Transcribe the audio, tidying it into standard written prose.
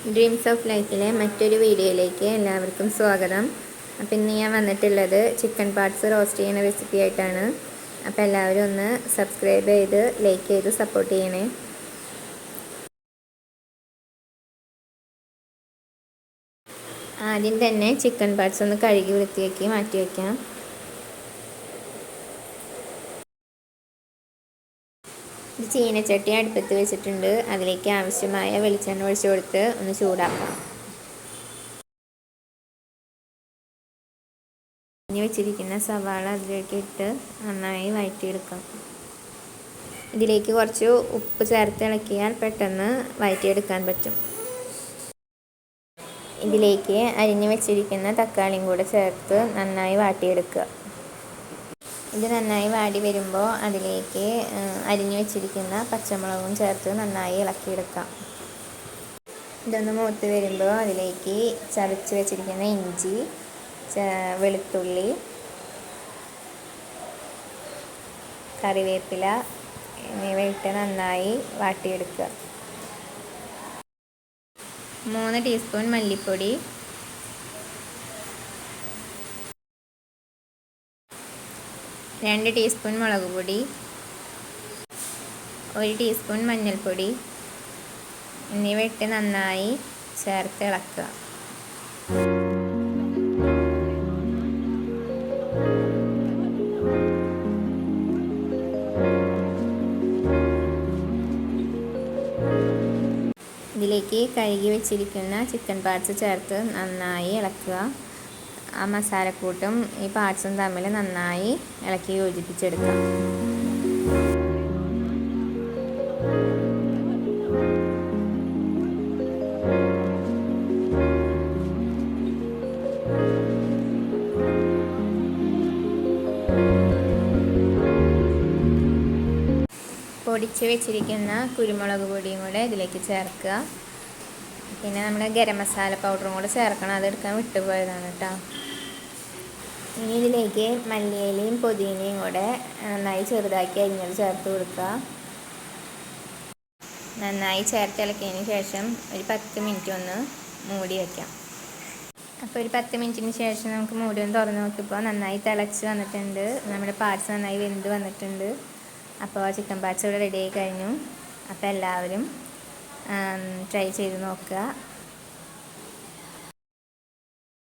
Dreams of ലൈഫിലെ മറ്റൊരു വീഡിയോയിലേക്ക് എല്ലാവർക്കും സ്വാഗതം. അപ്പോൾ ഇന്ന് ഞാൻ വന്നിട്ടുള്ളത് ചിക്കൻ പാർട്സ് റോസ്റ്റ് ചെയ്യുന്ന റെസിപ്പി ആയിട്ടാണ്. അപ്പോൾ എല്ലാവരും ഒന്ന് സബ്സ്ക്രൈബ് ചെയ്ത് ലൈക്ക് ചെയ്ത് സപ്പോർട്ട് ചെയ്യണേ. ആദ്യം തന്നെ ചിക്കൻ പാർട്സ് ഒന്ന് കഴുകി വൃത്തിയാക്കി മാറ്റി വയ്ക്കാം. ചീനച്ചട്ടി അടുപ്പത്ത് വെച്ചിട്ടുണ്ട്. അതിലേക്ക് ആവശ്യമായ വെളിച്ചെണ്ണ ഒഴിച്ചു കൊടുത്ത് ഒന്ന് ചൂടാക്കാം. ഇനി വെച്ചിരിക്കുന്ന സവാള അതിലേക്ക് ഇട്ട് നന്നായി വഴറ്റിയെടുക്കാം. ഇതിലേക്ക് കുറച്ച് ഉപ്പ് ചേർത്ത് ഇളക്കിയാൽ പെട്ടെന്ന് വഴറ്റിയെടുക്കാൻ പറ്റും. ഇതിലേക്ക് അരിഞ്ഞു വെച്ചിരിക്കുന്ന തക്കാളിയും കൂടെ ചേർത്ത് നന്നായി വാട്ടിയെടുക്കുക. ഇത് നന്നായി വാടി വരുമ്പോൾ അതിലേക്ക് അരിഞ്ഞു വെച്ചിരിക്കുന്ന പച്ചമുളകും ചേർത്ത് നന്നായി ഇളക്കിയെടുക്കാം. ഇതൊന്ന് മൂത്ത് വരുമ്പോൾ അതിലേക്ക് ചതച്ച് വെച്ചിരിക്കുന്ന ഇഞ്ചി, വെളുത്തുള്ളി, കറിവേപ്പില എന്നിവ ഇട്ട് നന്നായി വാട്ടിയെടുക്കുക. 3 ടീസ്പൂൺ മല്ലിപ്പൊടി, 2 ടീസ്പൂൺ മുളക് പൊടി, 1 ടീസ്പൂൺ മഞ്ഞൾപ്പൊടി എന്നിവ ഇട്ട് നന്നായി ചേർത്ത് ഇളക്കുക. ഇതിലേക്ക് കഴുകി വെച്ചിരിക്കുന്ന ചിക്കൻ പാർട്സ് ചേർത്ത് നന്നായി ഇളക്കുക. ആ മസാലക്കൂട്ടും ഈ പാർട്സും തമ്മിൽ നന്നായി ഇളക്കി യോജിപ്പിച്ചെടുക്കാം. പൊടിച്ച് വെച്ചിരിക്കുന്ന കുരുമുളക് പൊടിയും കൂടെ ഇതിലേക്ക് ചേർക്കുക. പിന്നെ നമ്മുടെ ഗരം മസാല പൗഡറും കൂടെ ചേർക്കണം. അതെടുക്കാൻ വിട്ടുപോയതാണ് കേട്ടോ. ഇനി ഇതിലേക്ക് മല്ലിയിലയും പുതിനയും കൂടെ നന്നായി ചെറുതാക്കി അരിഞ്ഞത് ചേർത്ത് കൊടുക്കുക. നന്നായി ചേർത്തിളക്കിയതിന് ശേഷം ഒരു 10 മിനിറ്റ് ഒന്ന് മൂടി വയ്ക്കാം. അപ്പോൾ ഒരു 10 മിനിറ്റിന് ശേഷം നമുക്ക് മൂടി ഒന്ന് തുറന്ന് നോക്കിയപ്പോൾ നന്നായി തിളച്ച് വന്നിട്ടുണ്ട്. നമ്മുടെ പാർട്സ് നന്നായി വെന്ത് വന്നിട്ടുണ്ട്. അപ്പോൾ ചിക്കൻ പാർട്സ് ഇവിടെ റെഡി ആയി കഴിഞ്ഞു. അപ്പോൾ എല്ലാവരും ട്രൈ ചെയ്ത് നോക്കുക.